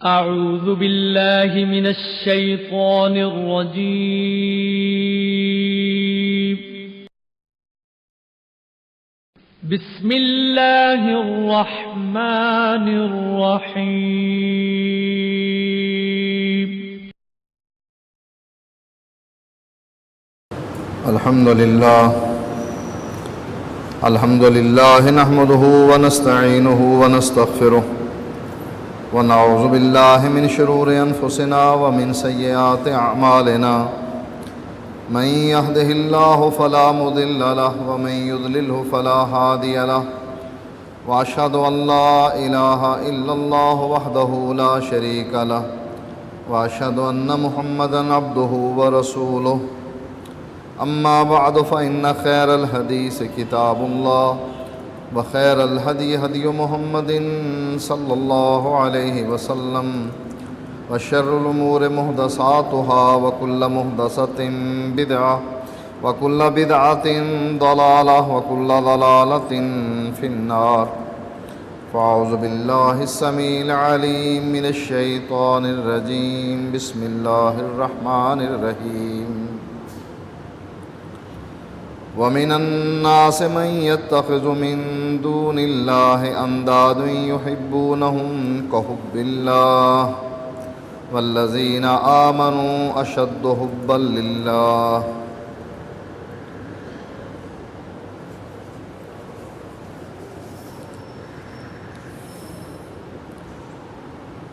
أعوذ بالله من الشيطان الرجيم. بسم الله الرحمن الرحيم. الحمد لله نحمده ونستعينه ونستغفره ونعوذ بالله من شرور أنفسنا ومن سيئات أعمالنا. من يهده الله فلا مضل له ومن يضلله فلا هادي له، وأشهد أن لا إله إلا الله وحده لا شريك له، وأشهد أن محمدا عبده ورسوله. أما بعد فإن خير الحديث كتاب الله، وخير الهدي هدي محمد صلى الله عليه وسلم، وشر الأمور محدثاتها، وكل محدثة بدعة، وكل بدعة ضلالة، وكل ضلالة في النار. فأعوذ بالله السميع العليم من الشيطان الرجيم. بسم الله الرحمن الرحيم. ومن الناس من يتخذ من دون الله أندادا يحبونهم كحب الله، والذين آمنوا أشد حبا لله.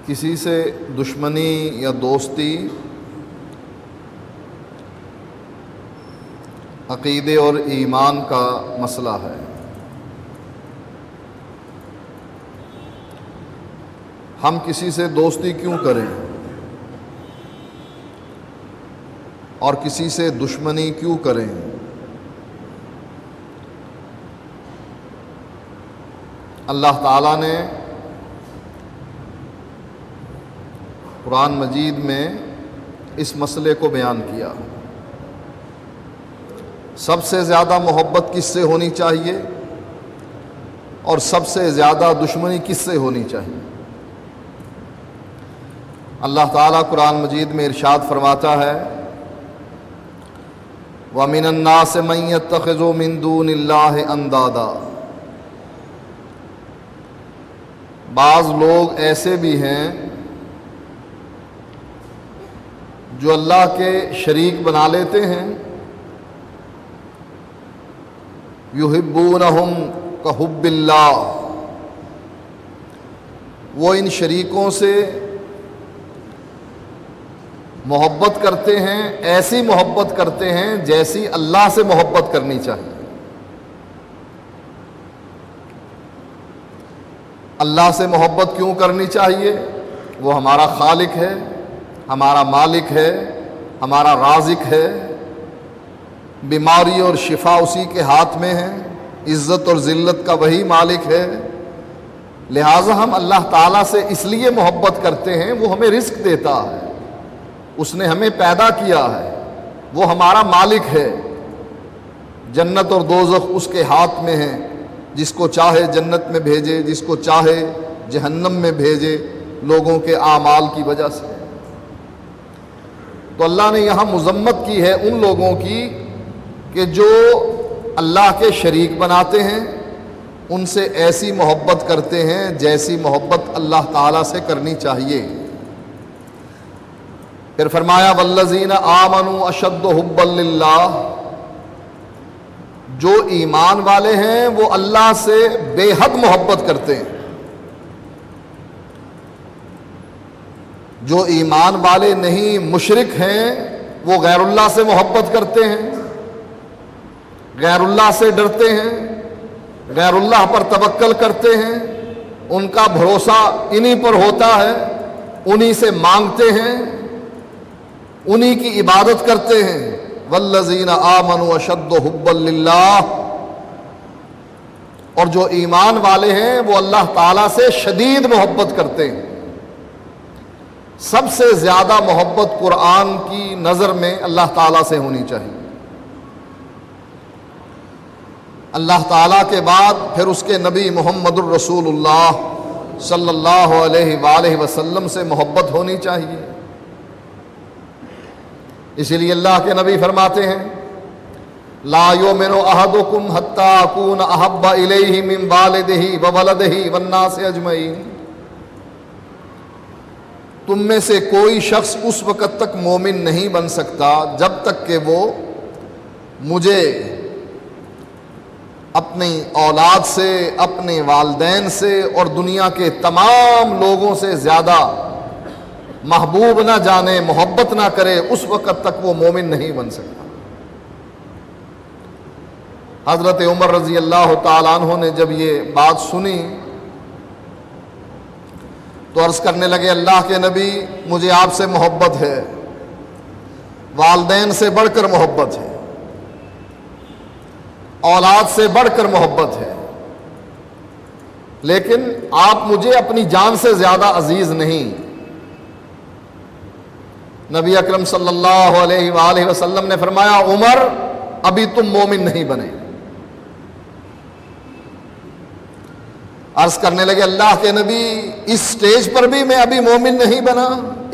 کسی سے دشمنی یا دوستی عقیدے اور ایمان کا مسئلہ ہے. ہم کسی سے دوستی کیوں کریں اور کسی سے دشمنی کیوں کریں؟ اللہ تعالیٰ نے قرآن مجید میں اس مسئلے کو بیان کیا. سب سے زیادہ محبت کس سے ہونی چاہیے اور سب سے زیادہ دشمنی کس سے ہونی چاہیے؟ اللہ تعالیٰ قرآن مجید میں ارشاد فرماتا ہے، وَمِنَ النَّاسِ مَن يَتَّخِذُ مِن دُونِ اللَّهِ أَندَادًا. بعض لوگ ایسے بھی ہیں جو اللہ کے شریک بنا لیتے ہیں. یحبونہم کحب اللہ. وہ ان شریکوں سے محبت کرتے ہیں، ایسی محبت کرتے ہیں جیسی اللہ سے محبت کرنی چاہیے. اللہ سے محبت کیوں کرنی چاہیے؟ وہ ہمارا خالق ہے، ہمارا مالک ہے، ہمارا رازق ہے. بیماری اور شفا اسی کے ہاتھ میں ہے، عزت اور ذلت کا وہی مالک ہے. لہٰذا ہم اللہ تعالیٰ سے اس لیے محبت کرتے ہیں، وہ ہمیں رزق دیتا ہے، اس نے ہمیں پیدا کیا ہے، وہ ہمارا مالک ہے. جنت اور دوزخ اس کے ہاتھ میں ہے، جس کو چاہے جنت میں بھیجے، جس کو چاہے جہنم میں بھیجے، لوگوں کے اعمال کی وجہ سے. تو اللہ نے یہاں مذمت کی ہے ان لوگوں کی کہ جو اللہ کے شریک بناتے ہیں، ان سے ایسی محبت کرتے ہیں جیسی محبت اللہ تعالیٰ سے کرنی چاہیے. پھر فرمایا والذین آمنوا اشد حبا للہ. جو ایمان والے ہیں وہ اللہ سے بے حد محبت کرتے ہیں. جو ایمان والے نہیں، مشرک ہیں، وہ غیر اللہ سے محبت کرتے ہیں، غیر اللہ سے ڈرتے ہیں، غیر اللہ پر توکل کرتے ہیں. ان کا بھروسہ انہی پر ہوتا ہے، انہی سے مانگتے ہیں، انہی کی عبادت کرتے ہیں. والذین آمنوا اشد حبا للہ. اور جو ایمان والے ہیں وہ اللہ تعالیٰ سے شدید محبت کرتے ہیں. سب سے زیادہ محبت قرآن کی نظر میں اللہ تعالیٰ سے ہونی چاہیے. اللہ تعالیٰ کے بعد پھر اس کے نبی محمد الرسول اللہ صلی اللہ علیہ وآلہ وسلم سے محبت ہونی چاہیے۔ اسی لیے اللہ کے نبی فرماتے ہیں لا یؤمن احدکم حتی اکون احب الیہ من والدہ وولدہ والناس اجمعین، تم میں سے کوئی شخص اس وقت تک مومن نہیں بن سکتا جب تک کہ وہ مجھے اپنی اولاد سے، اپنے والدین سے اور دنیا کے تمام لوگوں سے زیادہ محبوب نہ جانے، محبت نہ کرے، اس وقت تک وہ مومن نہیں بن سکتا۔ حضرت عمر رضی اللہ تعالیٰ عنہ نے جب یہ بات سنی تو عرض کرنے لگے اللہ کے نبی مجھے آپ سے محبت ہے، والدین سے بڑھ کر محبت ہے، اولاد سے بڑھ کر محبت ہے، لیکن آپ مجھے اپنی جان سے زیادہ عزیز نہیں۔ نبی اکرم صلی اللہ علیہ وآلہ وسلم نے فرمایا عمر ابھی تم مومن نہیں بنے۔ عرض کرنے لگے اللہ کے نبی اس سٹیج پر بھی میں ابھی مومن نہیں بنا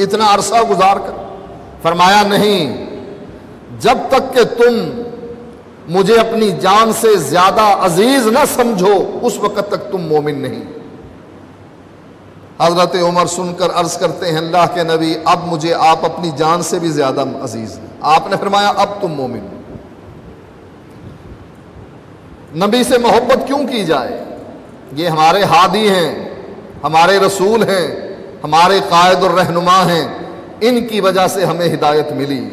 اتنا عرصہ گزار کر؟ فرمایا نہیں، جب تک کہ تم مجھے اپنی جان سے زیادہ عزیز نہ سمجھو اس وقت تک تم مومن نہیں۔ حضرت عمر سن کر عرض کرتے ہیں اللہ کے نبی اب مجھے آپ اپنی جان سے بھی زیادہ عزیز ہیں۔ آپ نے فرمایا اب تم مومن ہو۔ نبی سے محبت کیوں کی جائے؟ یہ ہمارے ہادی ہیں، ہمارے رسول ہیں، ہمارے قائد اور رہنما ہیں، ان کی وجہ سے ہمیں ہدایت ملی۔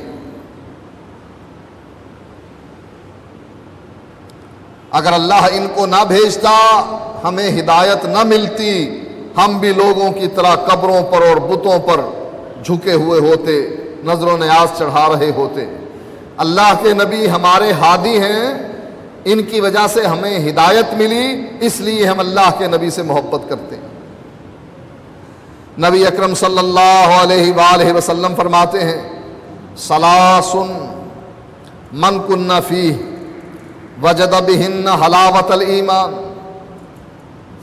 اگر اللہ ان کو نہ بھیجتا ہمیں ہدایت نہ ملتی، ہم بھی لوگوں کی طرح قبروں پر اور بتوں پر جھکے ہوئے ہوتے، نظر و نیاز چڑھا رہے ہوتے۔ اللہ کے نبی ہمارے ہادی ہیں، ان کی وجہ سے ہمیں ہدایت ملی، اس لیے ہم اللہ کے نبی سے محبت کرتے ہیں۔ نبی اکرم صلی اللہ علیہ وآلہ وسلم فرماتے ہیں ثلاث من کن فیہ وجد بہن حلاوت الایمان،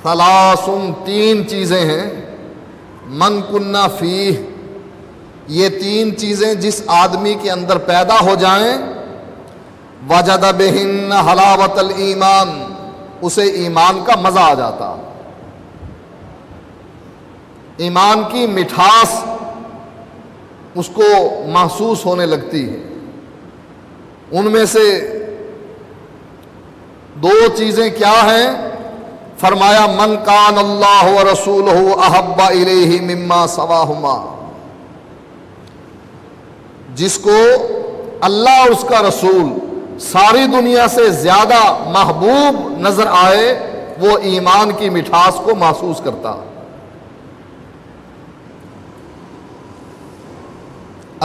ثلاث تین چیزیں ہیں، من کن فیہ یہ تین چیزیں جس آدمی کے اندر پیدا ہو جائیں، وجد بہن حلاوت الایمان اسے ایمان کا مزہ آ جاتا، ایمان کی مٹھاس اس کو محسوس ہونے لگتی ہے۔ ان میں سے دو چیزیں کیا ہیں؟ فرمایا من کان اللہ ورسولہ احب الیہ مما سواہما، جس کو اللہ اور اس کا رسول ساری دنیا سے زیادہ محبوب نظر آئے وہ ایمان کی مٹھاس کو محسوس کرتا۔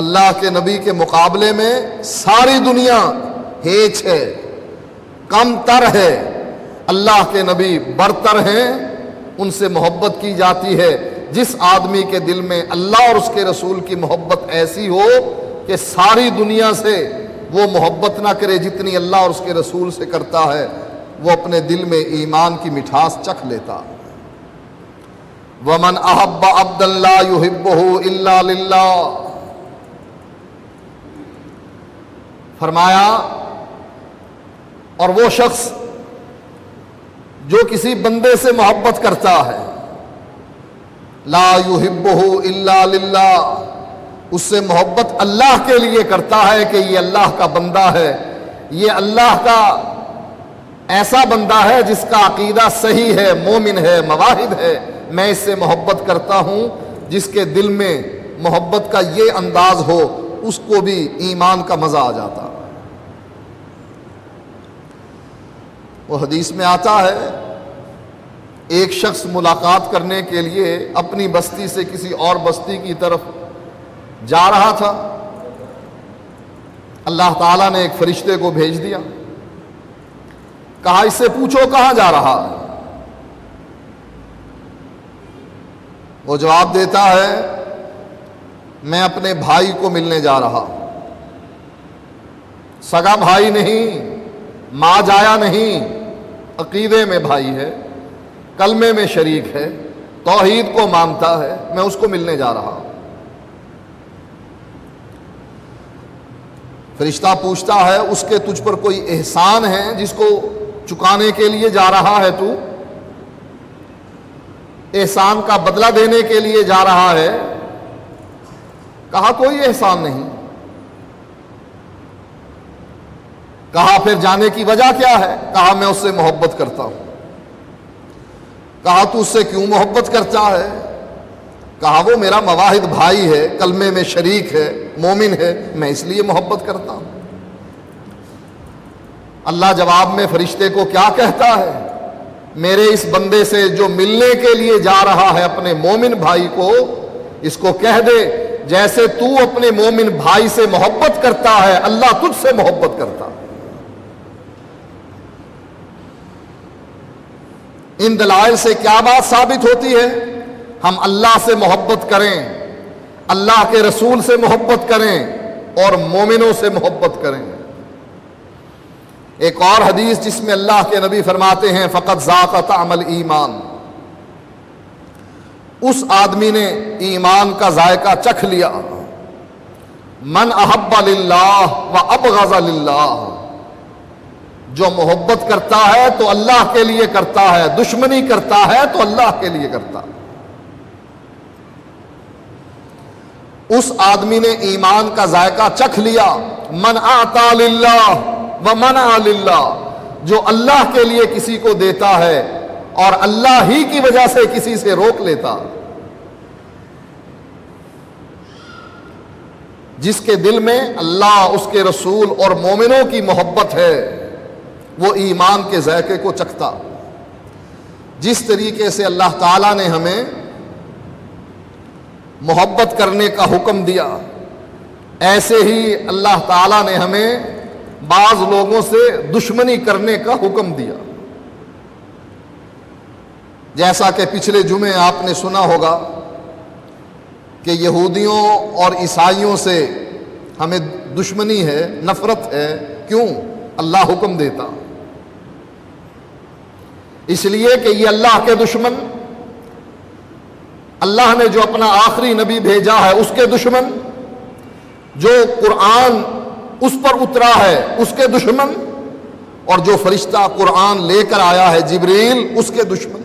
اللہ کے نبی کے مقابلے میں ساری دنیا ہیچ ہے، کم تر ہے، اللہ کے نبی برتر ہیں، ان سے محبت کی جاتی ہے۔ جس آدمی کے دل میں اللہ اور اس کے رسول کی محبت ایسی ہو کہ ساری دنیا سے وہ محبت نہ کرے جتنی اللہ اور اس کے رسول سے کرتا ہے، وہ اپنے دل میں ایمان کی مٹھاس چکھ لیتا۔ وَمَنْ أَحَبَّ عَبْدًا لَا يُحِبُّهُ إِلَّا لِلَّهِ، فرمایا اور وہ شخص جو کسی بندے سے محبت کرتا ہے، لا يُحِبُّهُ إِلَّا لِلَّهِ، اس سے محبت اللہ کے لیے کرتا ہے کہ یہ اللہ کا بندہ ہے، یہ اللہ کا ایسا بندہ ہے جس کا عقیدہ صحیح ہے، مومن ہے، موحد ہے، میں اس سے محبت کرتا ہوں۔ جس کے دل میں محبت کا یہ انداز ہو اس کو بھی ایمان کا مزہ آ جاتا۔ وہ حدیث میں آتا ہے ایک شخص ملاقات کرنے کے لیے اپنی بستی سے کسی اور بستی کی طرف جا رہا تھا، اللہ تعالیٰ نے ایک فرشتے کو بھیج دیا، کہا اس سے پوچھو کہاں جا رہا ہے؟ وہ جواب دیتا ہے میں اپنے بھائی کو ملنے جا رہا، سگا بھائی نہیں، ماں جایا نہیں، عقیدے میں بھائی ہے، کلمے میں شریک ہے، توحید کو مانتا ہے، میں اس کو ملنے جا رہا ہوں۔ فرشتہ پوچھتا ہے اس کے تجھ پر کوئی احسان ہے جس کو چکانے کے لیے جا رہا ہے تو؟ احسان کا بدلہ دینے کے لیے جا رہا ہے؟ کہا کوئی احسان نہیں۔ کہا پھر جانے کی وجہ کیا ہے؟ کہا میں اس سے محبت کرتا ہوں۔ کہا تو اس سے کیوں محبت کرتا ہے؟ کہا وہ میرا مواحد بھائی ہے، کلمے میں شریک ہے، مومن ہے، میں اس لیے محبت کرتا ہوں۔ اللہ جواب میں فرشتے کو کیا کہتا ہے؟ میرے اس بندے سے جو ملنے کے لیے جا رہا ہے اپنے مومن بھائی کو، اس کو کہہ دے جیسے تو اپنے مومن بھائی سے محبت کرتا ہے اللہ تجھ سے محبت کرتا ہے۔ ان دلائل سے کیا بات ثابت ہوتی ہے؟ ہم اللہ سے محبت کریں، اللہ کے رسول سے محبت کریں اور مومنوں سے محبت کریں۔ ایک اور حدیث جس میں اللہ کے نبی فرماتے ہیں فقط ذاق طعم الایمان، اس آدمی نے ایمان کا ذائقہ چکھ لیا۔ من احب للہ و ابغض للہ، جو محبت کرتا ہے تو اللہ کے لیے کرتا ہے، دشمنی کرتا ہے تو اللہ کے لیے کرتا ہے۔ اس آدمی نے ایمان کا ذائقہ چکھ لیا۔ من اعطا للہ ومنع للہ، جو اللہ کے لیے کسی کو دیتا ہے اور اللہ ہی کی وجہ سے کسی سے روک لیتا۔ جس کے دل میں اللہ، اس کے رسول اور مومنوں کی محبت ہے وہ ایمان کے ذائقے کو چکھتا۔ جس طریقے سے اللہ تعالیٰ نے ہمیں محبت کرنے کا حکم دیا، ایسے ہی اللہ تعالیٰ نے ہمیں بعض لوگوں سے دشمنی کرنے کا حکم دیا۔ جیسا کہ پچھلے جمعے آپ نے سنا ہوگا کہ یہودیوں اور عیسائیوں سے ہمیں دشمنی ہے، نفرت ہے۔ کیوں؟ اللہ حکم دیتا، اس لیے کہ یہ اللہ کے دشمن، اللہ نے جو اپنا آخری نبی بھیجا ہے اس کے دشمن، جو قرآن اس پر اترا ہے اس کے دشمن، اور جو فرشتہ قرآن لے کر آیا ہے جبریل اس کے دشمن۔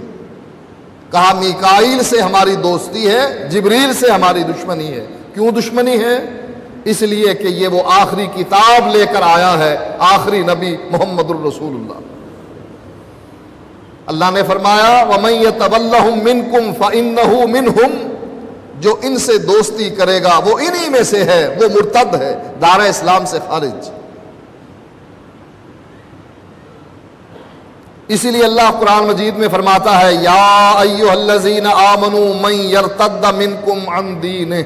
کہا میکائیل سے ہماری دوستی ہے، جبریل سے ہماری دشمنی ہے۔ کیوں دشمنی ہے؟ اس لیے کہ یہ وہ آخری کتاب لے کر آیا ہے، آخری نبی محمد الرسول اللہ۔ اللہ نے فرمایا وَمَن يَتَوَلَّهُم مِّنكُمْ فَإِنَّهُ مِنْهُمْ، جو ان سے دوستی کرے گا وہ انہی میں سے ہے، وہ مرتد ہے، دار اسلام سے خارج۔ اسی لیے اللہ قرآن مجید میں فرماتا ہے یا ایھا الذین آمنوا من یرتد منکم عن دینہ،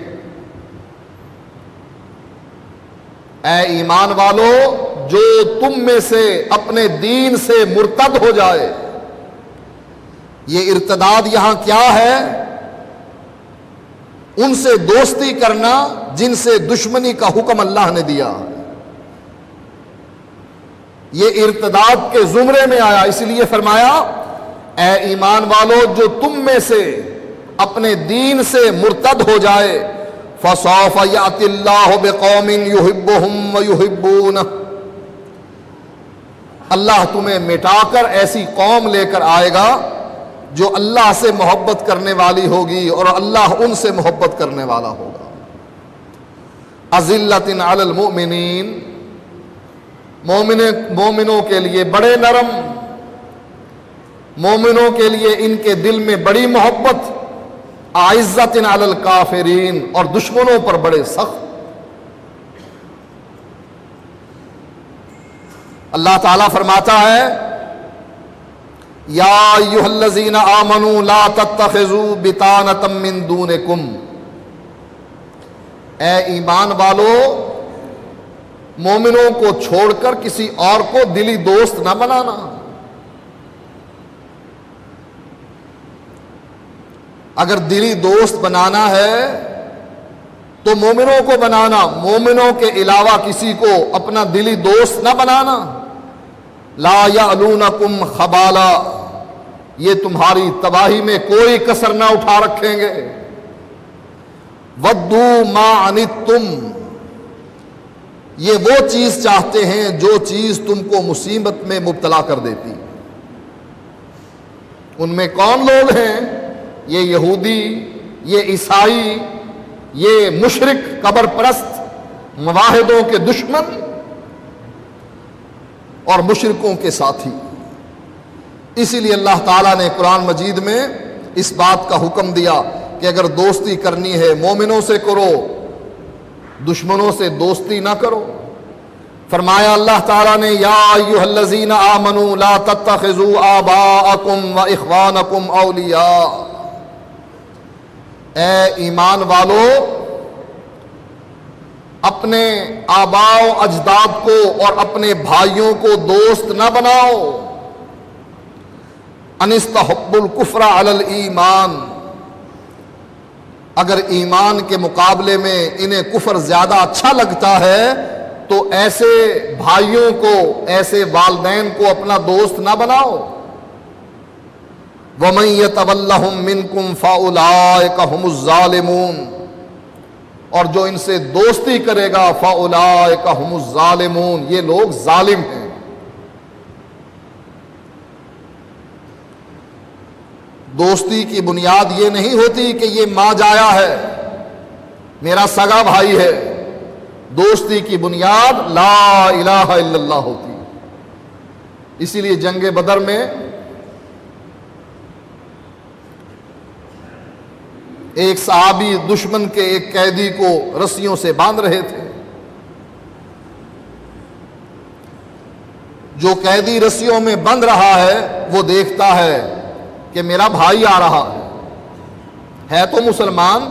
اے ایمان والو جو تم میں سے اپنے دین سے مرتد ہو جائے۔ یہ ارتداد یہاں کیا ہے؟ ان سے دوستی کرنا جن سے دشمنی کا حکم اللہ نے دیا۔ یہ ارتداد کے زمرے میں آیا، اس لیے فرمایا اے ایمان والو جو تم میں سے اپنے دین سے مرتد ہو جائے فَسَوْفَ يَأْتِ اللَّهُ بِقَوْمٍ يُحِبُّهُمْ وَيُحِبُّونَهُ، اللہ تمہیں مٹا کر ایسی قوم لے کر آئے گا جو اللہ سے محبت کرنے والی ہوگی اور اللہ ان سے محبت کرنے والا ہوگا۔ أَذِلَّةٍ عَلَى الْمُؤْمِنِينَ، مومنوں کے لیے بڑے نرم، مومنوں کے لیے ان کے دل میں بڑی محبت، اعزۃ علی الکافرین، اور دشمنوں پر بڑے سخت۔ اللہ تعالیٰ فرماتا ہے یا ایھا الذین آمنوا لا تتخذوا بطانۃ من دونکم، اے ایمان والو مومنوں کو چھوڑ کر کسی اور کو دلی دوست نہ بنانا۔ اگر دلی دوست بنانا ہے تو مومنوں کو بنانا، مومنوں کے علاوہ کسی کو اپنا دلی دوست نہ بنانا۔ لا یعلونکم خبالا، یہ تمہاری تباہی میں کوئی کسر نہ اٹھا رکھیں گے۔ وَدُّوا مَا عَنِتُّمْ، یہ وہ چیز چاہتے ہیں جو چیز تم کو مصیبت میں مبتلا کر دیتی۔ ان میں کون لوگ ہیں؟ یہ یہودی، یہ عیسائی، یہ مشرک، قبر پرست، مواحدوں کے دشمن اور مشرکوں کے ساتھی۔ اسی لیے اللہ تعالیٰ نے قرآن مجید میں اس بات کا حکم دیا کہ اگر دوستی کرنی ہے مومنوں سے کرو، دشمنوں سے دوستی نہ کرو۔ فرمایا اللہ تعالیٰ نے یا ایھا الذین آمنوا لا تتخذوا آباءکم واخوانکم اولیاء، اے ایمان والو اپنے آباء و اجداد کو اور اپنے بھائیوں کو دوست نہ بناؤ۔ ان استحبوا الکفر علی الایمان، اگر ایمان کے مقابلے میں انہیں کفر زیادہ اچھا لگتا ہے تو ایسے بھائیوں کو، ایسے والدین کو اپنا دوست نہ بناؤ۔ وَمَن يَتَوَلَّهُم مِّنكُمْ فَأُولَٰئِكَ هُمُ الظَّالِمُونَ، اور جو ان سے دوستی کرے گا فَأُولَٰئِكَ هُمُ الظَّالِمُونَ، یہ لوگ ظالم ہیں۔ دوستی کی بنیاد یہ نہیں ہوتی کہ یہ ماں جایا ہے، میرا سگا بھائی ہے۔ دوستی کی بنیاد لا الہ الا اللہ ہوتی۔ اسی لیے جنگ بدر میں ایک صحابی دشمن کے ایک قیدی کو رسیوں سے باندھ رہے تھے۔ جو قیدی رسیوں میں بندھ رہا ہے وہ دیکھتا ہے کہ میرا بھائی آ رہا ہے تو مسلمان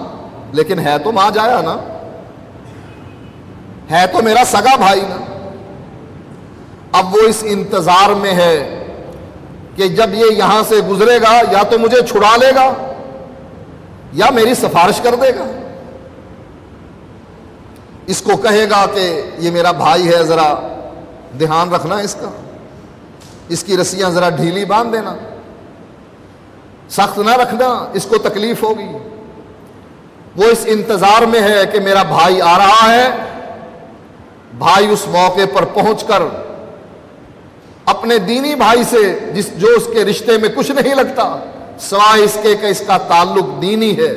لیکن ہے تو ماں جایا نا، ہے تو میرا سگا بھائی نا۔ اب وہ اس انتظار میں ہے کہ جب یہ یہاں سے گزرے گا یا تو مجھے چھڑا لے گا یا میری سفارش کر دے گا، اس کو کہے گا کہ یہ میرا بھائی ہے، ذرا دھیان رکھنا اس کا، اس کی رسیاں ذرا ڈھیلی باندھ دینا، سخت نہ رکھنا، اس کو تکلیف ہوگی۔ وہ اس انتظار میں ہے کہ میرا بھائی آ رہا ہے۔ بھائی اس موقع پر پہنچ کر اپنے دینی بھائی سے جو اس کے رشتے میں کچھ نہیں لگتا سوائے اس کے کہ اس کا تعلق دینی ہے،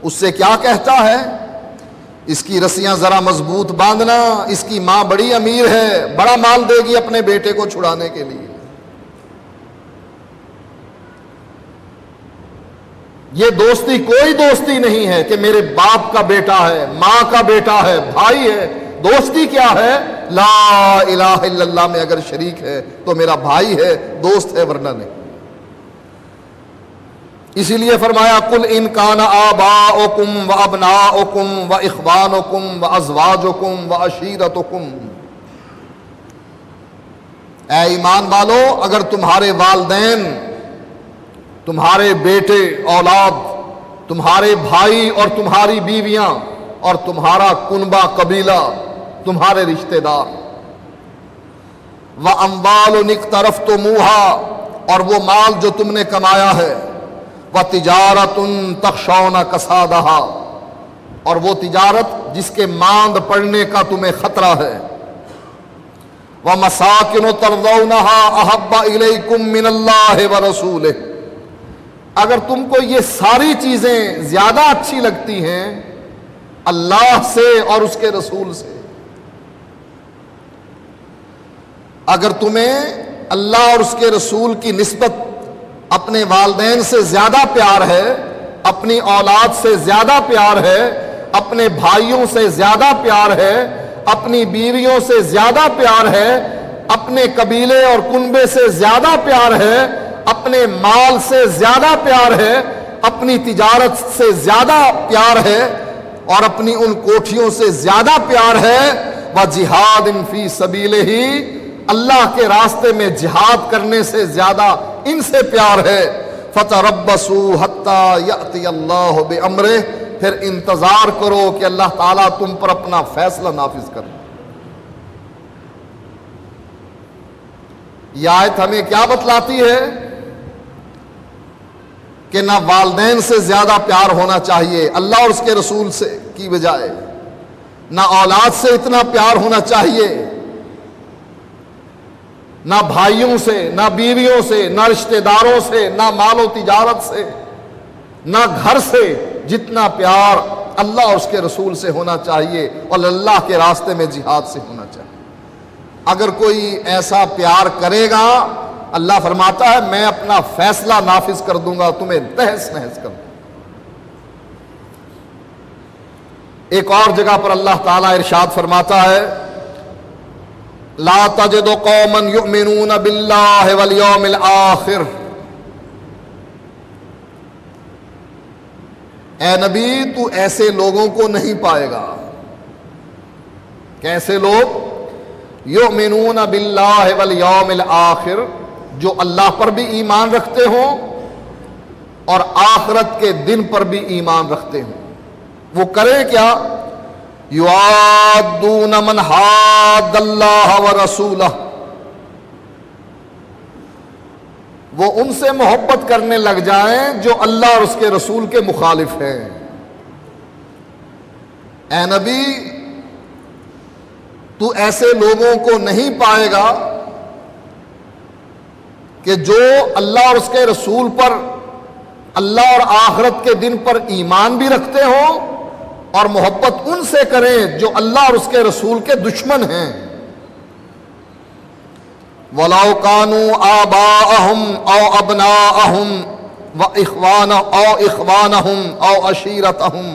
اس سے کیا کہتا ہے؟ اس کی رسیاں ذرا مضبوط باندھنا، اس کی ماں بڑی امیر ہے، بڑا مال دے گی اپنے بیٹے کو چھڑانے کے لیے۔ یہ دوستی کوئی دوستی نہیں ہے کہ میرے باپ کا بیٹا ہے، ماں کا بیٹا ہے، بھائی ہے۔ دوستی کیا ہے؟ لا الہ الا اللہ میں اگر شریک ہے تو میرا بھائی ہے، دوست ہے، ورنہ نہیں۔ اسی لیے فرمایا قل ان کان آباؤکم وابناؤکم واخوانکم وازواجکم وعشیرتکم، اے ایمان والو اگر تمہارے والدین، تمہارے بیٹے اولاد، تمہارے بھائی اور تمہاری بیویاں اور تمہارا کنبہ قبیلہ، تمہارے رشتہ دار، وَأَمْوَالٌ اقْتَرَفْتُمُوهَا، اور وہ مال جو تم نے کمایا ہے، وَتِجَارَةٌ تَخْشَوْنَ كَسَادَهَا، اور وہ تجارت جس کے ماند پڑنے کا تمہیں خطرہ ہے، وَمَسَاكِنُ تَرْضَوْنَهَا أَحَبَّ إِلَيْكُم مِّنَ اللَّهِ وَرَسُولِهِ، اگر تم کو یہ ساری چیزیں زیادہ اچھی لگتی ہیں اللہ سے اور اس کے رسول سے، اگر تمہیں اللہ اور اس کے رسول کی نسبت اپنے والدین سے زیادہ پیار ہے، اپنی اولاد سے زیادہ پیار ہے، اپنے بھائیوں سے زیادہ پیار ہے، اپنی بیویوں سے زیادہ پیار ہے، اپنے قبیلے اور کنبے سے زیادہ پیار ہے، اپنے مال سے زیادہ پیار ہے، اپنی تجارت سے زیادہ پیار ہے اور اپنی ان کوٹھیوں سے زیادہ پیار ہے، وَجِہَادٍ فِي سَبِيلِهِ، اللہ کے راستے میں جہاد کرنے سے زیادہ ان سے پیار ہے، فَتَرَبَّصُوا حَتَّى يَأْتِيَ اللَّهُ بِأَمْرِهِ، پھر انتظار کرو کہ اللہ تعالیٰ تم پر اپنا فیصلہ نافذ کر۔ یہ آیت ہمیں کیا بتلاتی ہے کہ نہ والدین سے زیادہ پیار ہونا چاہیے اللہ اور اس کے رسول سے کی بجائے، نہ اولاد سے اتنا پیار ہونا چاہیے، نہ بھائیوں سے، نہ بیویوں سے، نہ رشتہ داروں سے، نہ مال و تجارت سے، نہ گھر سے جتنا پیار اللہ اور اس کے رسول سے ہونا چاہیے اور اللہ کے راستے میں جہاد سے ہونا چاہیے۔ اگر کوئی ایسا پیار کرے گا اللہ فرماتا ہے میں اپنا فیصلہ نافذ کر دوں گا، تمہیں تہس نہس کر دوں گا۔ ایک اور جگہ پر اللہ تعالیٰ ارشاد فرماتا ہے لا تجد قوما یؤمنون باللہ والیوم الآخر، اے نبی تو ایسے لوگوں کو نہیں پائے گا، کیسے لوگ؟ یؤمنون باللہ والیوم الآخر، جو اللہ پر بھی ایمان رکھتے ہوں اور آخرت کے دن پر بھی ایمان رکھتے ہوں۔ وہ کریں کیا؟ یوادون من حاد اللہ ورسولہ، وہ ان سے محبت کرنے لگ جائیں جو اللہ اور اس کے رسول کے مخالف ہیں۔ اے نبی تو ایسے لوگوں کو نہیں پائے گا کہ جو اللہ اور اس کے رسول پر، اللہ اور آخرت کے دن پر ایمان بھی رکھتے ہوں اور محبت ان سے کریں جو اللہ اور اس کے رسول کے دشمن ہیں۔ وَلَوْ كَانُوا آبَاءَهُمْ أَوْ أَبْنَاءَهُمْ إِخْوَانَهُمْ أَوْ عَشِيرَتَهُمْ،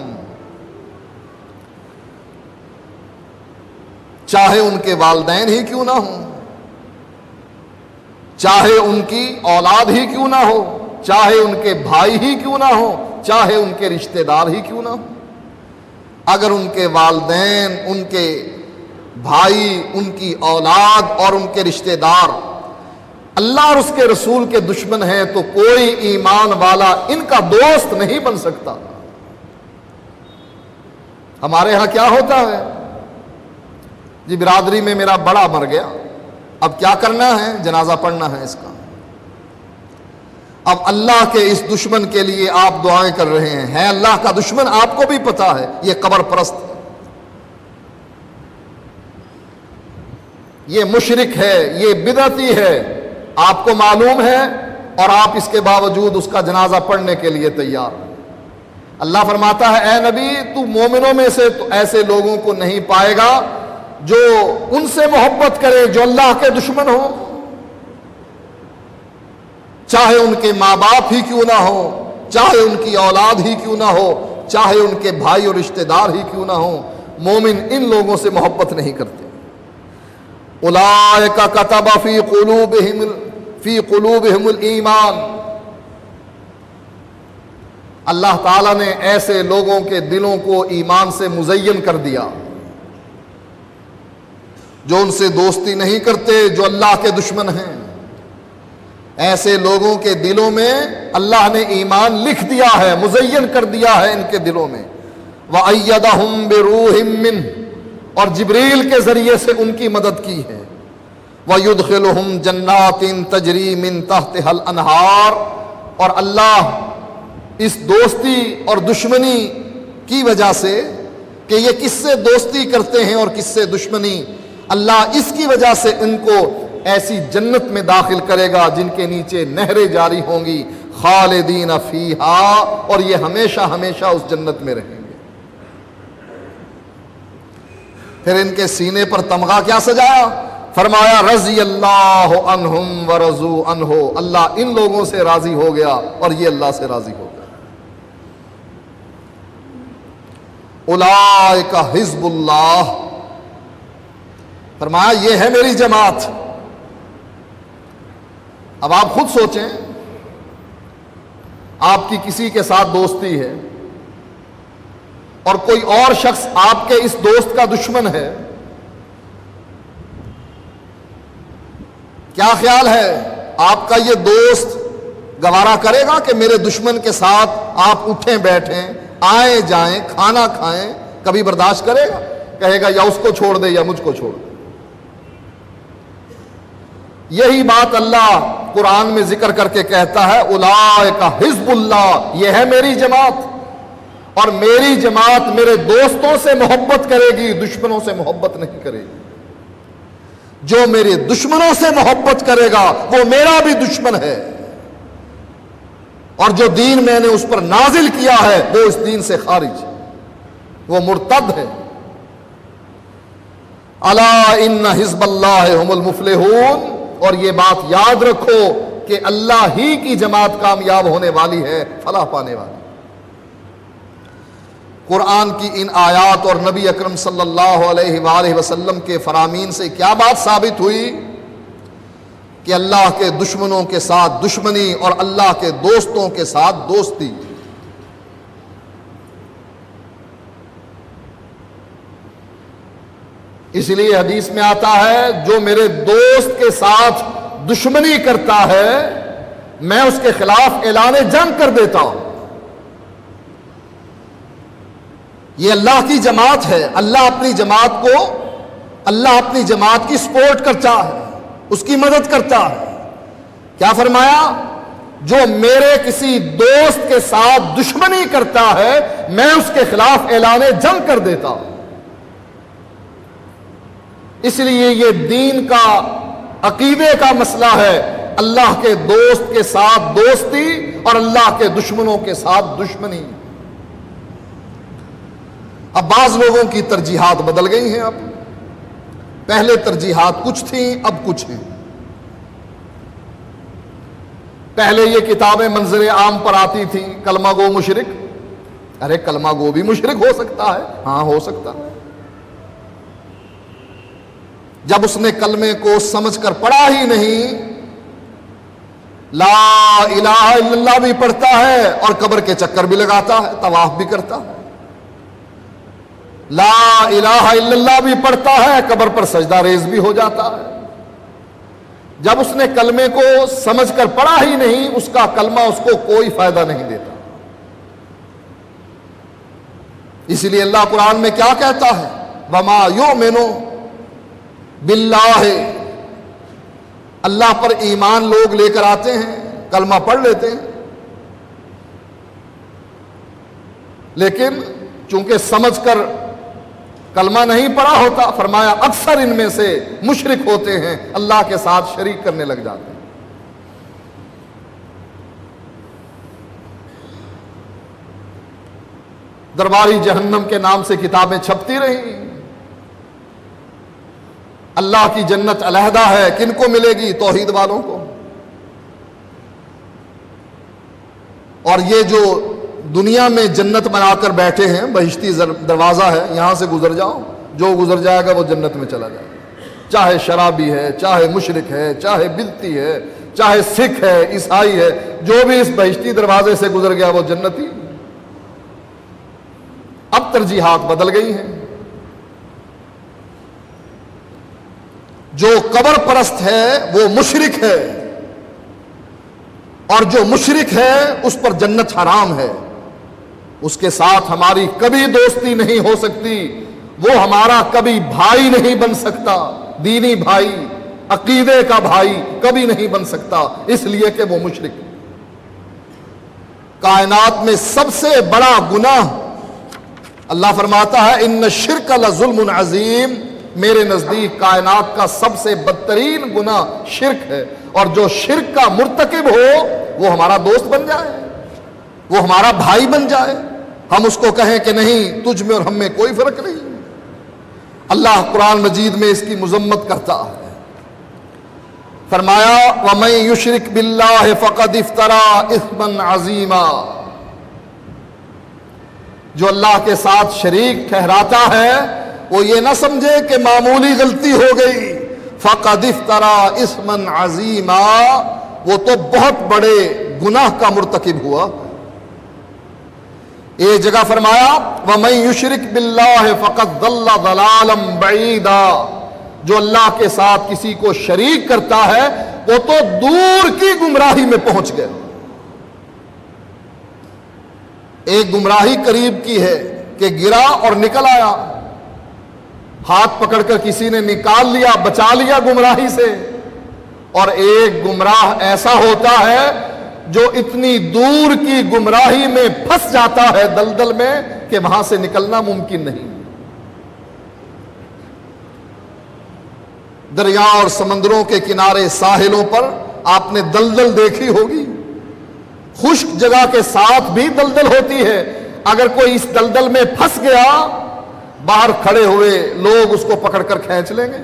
چاہے ان کے والدین ہی کیوں نہ ہوں، چاہے ان کی اولاد ہی کیوں نہ ہو، چاہے ان کے بھائی ہی کیوں نہ ہو، چاہے ان کے رشتہ دار ہی کیوں نہ ہو، اگر ان کے والدین، ان کے بھائی، ان کی اولاد اور ان کے رشتہ دار اللہ اور اس کے رسول کے دشمن ہیں تو کوئی ایمان والا ان کا دوست نہیں بن سکتا۔ ہمارے ہاں کیا ہوتا ہے؟ جی برادری میں میرا بڑا مر گیا، اب کیا کرنا ہے؟ جنازہ پڑھنا ہے اس کا۔ اب اللہ کے اس دشمن کے لیے آپ دعائیں کر رہے ہیں، ہے اللہ کا دشمن، آپ کو بھی پتا ہے یہ قبر پرست ہے، یہ مشرک ہے، یہ بدعتی ہے، آپ کو معلوم ہے اور آپ اس کے باوجود اس کا جنازہ پڑھنے کے لیے تیار۔ اللہ فرماتا ہے اے نبی تو مومنوں میں سے تو ایسے لوگوں کو نہیں پائے گا جو ان سے محبت کرے جو اللہ کے دشمن ہو، چاہے ان کے ماں باپ ہی کیوں نہ ہو، چاہے ان کی اولاد ہی کیوں نہ ہو، چاہے ان کے بھائی اور رشتہ دار ہی کیوں نہ ہو، مومن ان لوگوں سے محبت نہیں کرتے۔ اولئک کتب فی قلوبہم الایمان، اللہ تعالیٰ نے ایسے لوگوں کے دلوں کو ایمان سے مزین کر دیا جو ان سے دوستی نہیں کرتے، جو اللہ کے دشمن ہیں۔ ایسے لوگوں کے دلوں میں اللہ نے ایمان لکھ دیا ہے، مزین کر دیا ہے ان کے دلوں میں۔ وَأَيَّدَهُمْ بِرُوحٍ مِّنْهُ، اور جبریل کے ذریعے سے ان کی مدد کی ہے۔ وَيُدْخِلُهُمْ جَنَّاتٍ تَجْرِي مِن تَحْتِهَا الْأَنْهَارُ، اور اللہ اس دوستی اور دشمنی کی وجہ سے کہ یہ کس سے دوستی کرتے ہیں اور کس سے دشمنی، اللہ اس کی وجہ سے ان کو ایسی جنت میں داخل کرے گا جن کے نیچے نہریں جاری ہوں گی، خالدین فیہا، اور یہ ہمیشہ ہمیشہ اس جنت میں رہیں گے۔ پھر ان کے سینے پر تمغہ کیا سجایا؟ فرمایا رضی اللہ عنہم ورضوا عنہ، اللہ ان لوگوں سے راضی ہو گیا اور یہ اللہ سے راضی ہو گیا۔ اولئک حزب اللہ، فرمایا یہ ہے میری جماعت۔ اب آپ خود سوچیں، آپ کی کسی کے ساتھ دوستی ہے اور کوئی اور شخص آپ کے اس دوست کا دشمن ہے، کیا خیال ہے آپ کا یہ دوست گوارا کرے گا کہ میرے دشمن کے ساتھ آپ اٹھیں بیٹھیں، آئیں جائیں، کھانا کھائیں؟ کبھی برداشت کرے گا؟ کہے گا یا اس کو چھوڑ دے یا مجھ کو چھوڑ دے۔ یہی بات اللہ قرآن میں ذکر کر کے کہتا ہے اولئک حزب اللہ، یہ ہے میری جماعت، اور میری جماعت میرے دوستوں سے محبت کرے گی، دشمنوں سے محبت نہیں کرے گی۔ جو میرے دشمنوں سے محبت کرے گا وہ میرا بھی دشمن ہے، اور جو دین میں نے اس پر نازل کیا ہے وہ اس دین سے خارج ہے، وہ مرتد ہے۔ الا ان حزب اللہ هم المفلحون، اور یہ بات یاد رکھو کہ اللہ ہی کی جماعت کامیاب ہونے والی ہے، فلاح پانے والی۔ قرآن کی ان آیات اور نبی اکرم صلی اللہ علیہ وآلہ وسلم کے فرامین سے کیا بات ثابت ہوئی؟ کہ اللہ کے دشمنوں کے ساتھ دشمنی اور اللہ کے دوستوں کے ساتھ دوستی۔ اس لیے حدیث میں آتا ہے جو میرے دوست کے ساتھ دشمنی کرتا ہے میں اس کے خلاف اعلان جنگ کر دیتا ہوں۔ یہ اللہ کی جماعت ہے، اللہ اپنی جماعت کی سپورٹ کرتا ہے، اس کی مدد کرتا ہے۔ کیا فرمایا؟ جو میرے کسی دوست کے ساتھ دشمنی کرتا ہے میں اس کے خلاف اعلان جنگ کر دیتا ہوں۔ اس لیے یہ دین کا عقیدے کا مسئلہ ہے، اللہ کے دوست کے ساتھ دوستی اور اللہ کے دشمنوں کے ساتھ دشمنی۔ اب بعض لوگوں کی ترجیحات بدل گئی ہیں، اب پہلے ترجیحات کچھ تھیں اب کچھ ہیں۔ پہلے یہ کتابیں منظر عام پر آتی تھیں، کلمہ گو مشرک، ارے کلمہ گو بھی مشرک ہو سکتا ہے، ہاں ہو سکتا ہے، جب اس نے کلمے کو سمجھ کر پڑھا ہی نہیں، لا الہ الا اللہ بھی پڑھتا ہے اور قبر کے چکر بھی لگاتا ہے، طواف بھی کرتا ہے، لا الہ الا اللہ بھی پڑھتا ہے، قبر پر سجدہ ریز بھی ہو جاتا ہے۔ جب اس نے کلمے کو سمجھ کر پڑھا ہی نہیں، اس کا کلمہ اس کو کوئی فائدہ نہیں دیتا۔ اسی لیے اللہ قرآن میں کیا کہتا ہے؟ وما یؤمن باللہ، اللہ پر ایمان لوگ لے کر آتے ہیں، کلمہ پڑھ لیتے ہیں، لیکن چونکہ سمجھ کر کلمہ نہیں پڑھا ہوتا، فرمایا اکثر ان میں سے مشرک ہوتے ہیں، اللہ کے ساتھ شریک کرنے لگ جاتے ہیں۔ درباری جہنم کے نام سے کتابیں چھپتی رہی، اللہ کی جنت علیحدہ ہے، کن کو ملے گی؟ توحید والوں کو۔ اور یہ جو دنیا میں جنت بنا کر بیٹھے ہیں، بہشتی دروازہ ہے، یہاں سے گزر جاؤ، جو گزر جائے گا وہ جنت میں چلا جائے گا، چاہے شرابی ہے، چاہے مشرک ہے، چاہے بدعتی ہے، چاہے سکھ ہے، عیسائی ہے، جو بھی اس بہشتی دروازے سے گزر گیا وہ جنتی۔ اب ترجیحات بدل گئی ہیں، جو قبر پرست ہے وہ مشرک ہے، اور جو مشرک ہے اس پر جنت حرام ہے، اس کے ساتھ ہماری کبھی دوستی نہیں ہو سکتی، وہ ہمارا کبھی بھائی نہیں بن سکتا، دینی بھائی، عقیدے کا بھائی کبھی نہیں بن سکتا، اس لیے کہ وہ مشرک ہے۔ کائنات میں سب سے بڑا گناہ، اللہ فرماتا ہے ان الشرک لظلم عظیم، میرے نزدیک کائنات کا سب سے بدترین گناہ شرک ہے، اور جو شرک کا مرتکب ہو وہ ہمارا دوست بن جائے، وہ ہمارا بھائی بن جائے، ہم اس کو کہیں کہ نہیں تجھ میں اور ہم میں کوئی فرق نہیں۔ اللہ قرآن مجید میں اس کی مذمت کرتا ہے، فرمایا وَمَن يُشْرِكْ بِاللَّهِ فَقَدِ افْتَرَىٰ إِثْمًا عَظِيمًا، جو اللہ کے ساتھ شریک ٹھہراتا ہے وہ یہ نہ سمجھے کہ معمولی غلطی ہو گئی، فَقَدِ افْتَرَىٰ إِثْمًا عَظِيمًا، وہ تو بہت بڑے گناہ کا مرتکب ہوا۔ ایک جگہ فرمایا وَمَن يُشْرِكْ بِاللَّهِ فَقَدْ ضَلَّ ضَلَالًا بَعِيدًا، جو اللہ کے ساتھ کسی کو شریک کرتا ہے وہ تو دور کی گمراہی میں پہنچ گئے۔ ایک گمراہی قریب کی ہے کہ گرا اور نکل آیا، ہاتھ پکڑ کر کسی نے نکال لیا، بچا لیا گمراہی سے، اور ایک گمراہ ایسا ہوتا ہے جو اتنی دور کی گمراہی میں پھنس جاتا ہے دلدل میں کہ وہاں سے نکلنا ممکن نہیں۔ دریا اور سمندروں کے کنارے ساحلوں پر آپ نے دلدل دیکھی ہوگی، خشک جگہ کے ساتھ بھی دلدل ہوتی ہے۔ اگر کوئی اس دلدل میں پھنس گیا، باہر کھڑے ہوئے لوگ اس کو پکڑ کر کھینچ لیں گے،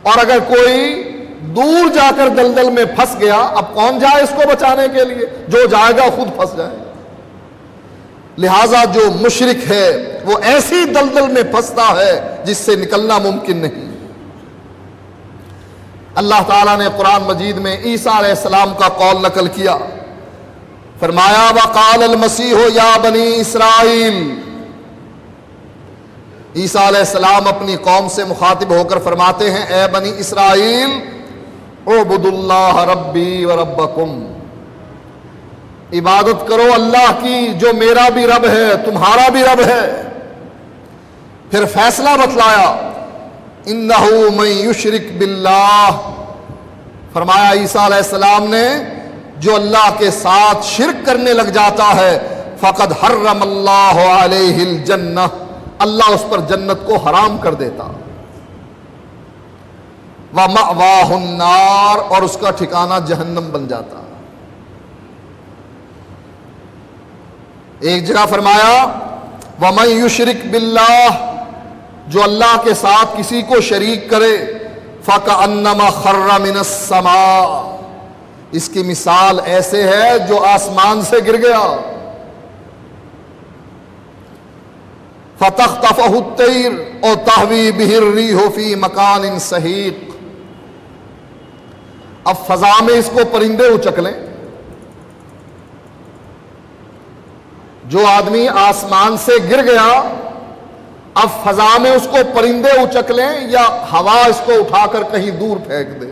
اور اگر کوئی دور جا کر دلدل میں پھنس گیا، اب کون جائے اس کو بچانے کے لیے؟ جو جائے گا خود پھنس جائے۔ لہذا جو مشرک ہے وہ ایسی دلدل میں پھنستا ہے جس سے نکلنا ممکن نہیں۔ اللہ تعالیٰ نے قرآن مجید میں عیسیٰ علیہ السلام کا قول نقل کیا، فرمایا وقال المسیح یا بنی اسرائیل۔ عیسیٰ علیہ السلام اپنی قوم سے مخاطب ہو کر فرماتے ہیں، اے بنی اسرائیل اعبدوا اللہ ربی و ربکم، عبادت کرو اللہ کی جو میرا بھی رب ہے تمہارا بھی رب ہے۔ پھر فیصلہ بتلایا، انہ من یشرک باللہ، فرمایا عیسیٰ علیہ السلام نے جو اللہ کے ساتھ شرک کرنے لگ جاتا ہے فقد حرم اللہ علیہ الجنہ، اللہ اس پر جنت کو حرام کر دیتا، وَمَأْوَاهُ النَّارُ، اور اس کا ٹھکانہ جہنم بن جاتا۔ ایک جگہ فرمایا وَمَن يُشْرِكْ بِاللَّهِ، جو اللہ کے ساتھ کسی کو شریک کرے فَكَأَنَّمَا خَرَّ مِنَ السَّمَاءِ، اس کی مثال ایسے ہے جو آسمان سے گر گیا، فَتَخْطَفَهُ الطَّيْرُ أَوْ تَهْوِي بِهِ الرِّيحُ فِي مَكَانٍ سَحِيقٍ، اب فضا میں اس کو پرندے اچک لیں، جو آدمی آسمان سے گر گیا اب فضا میں اس کو پرندے اچک لیں یا ہوا اس کو اٹھا کر کہیں دور پھینک دے،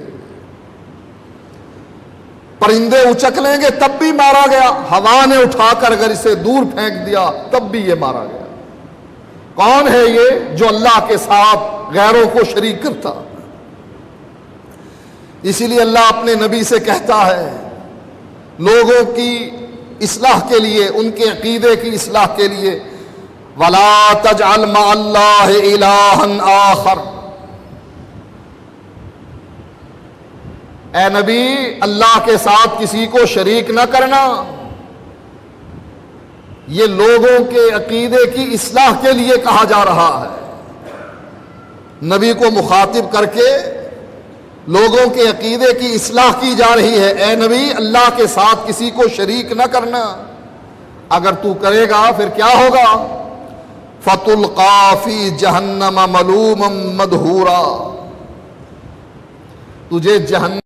پرندے اچک لیں گے تب بھی مارا گیا، ہوا نے اٹھا کر اگر اسے دور پھینک دیا تب بھی یہ مارا گیا۔ کون ہے یہ جو اللہ کے ساتھ غیروں کو شریک کرتا؟ اسی لیے اللہ اپنے نبی سے کہتا ہے لوگوں کی اصلاح کے لیے، ان کے عقیدے کی اصلاح کے لیے، وَلَا تَجْعَلْ مَعَ اللَّهِ إِلَٰهًا آخر، اے نبی اللہ کے ساتھ کسی کو شریک نہ کرنا۔ یہ لوگوں کے عقیدے کی اصلاح کے لیے کہا جا رہا ہے، نبی کو مخاطب کر کے لوگوں کے عقیدے کی اصلاح کی جا رہی ہے، اے نبی اللہ کے ساتھ کسی کو شریک نہ کرنا، اگر تو کرے گا پھر کیا ہوگا؟ فَتُلْقَىٰ فِي جَهَنَّمَ مَلُومًا مَدْحُورًا، تجھے جہنم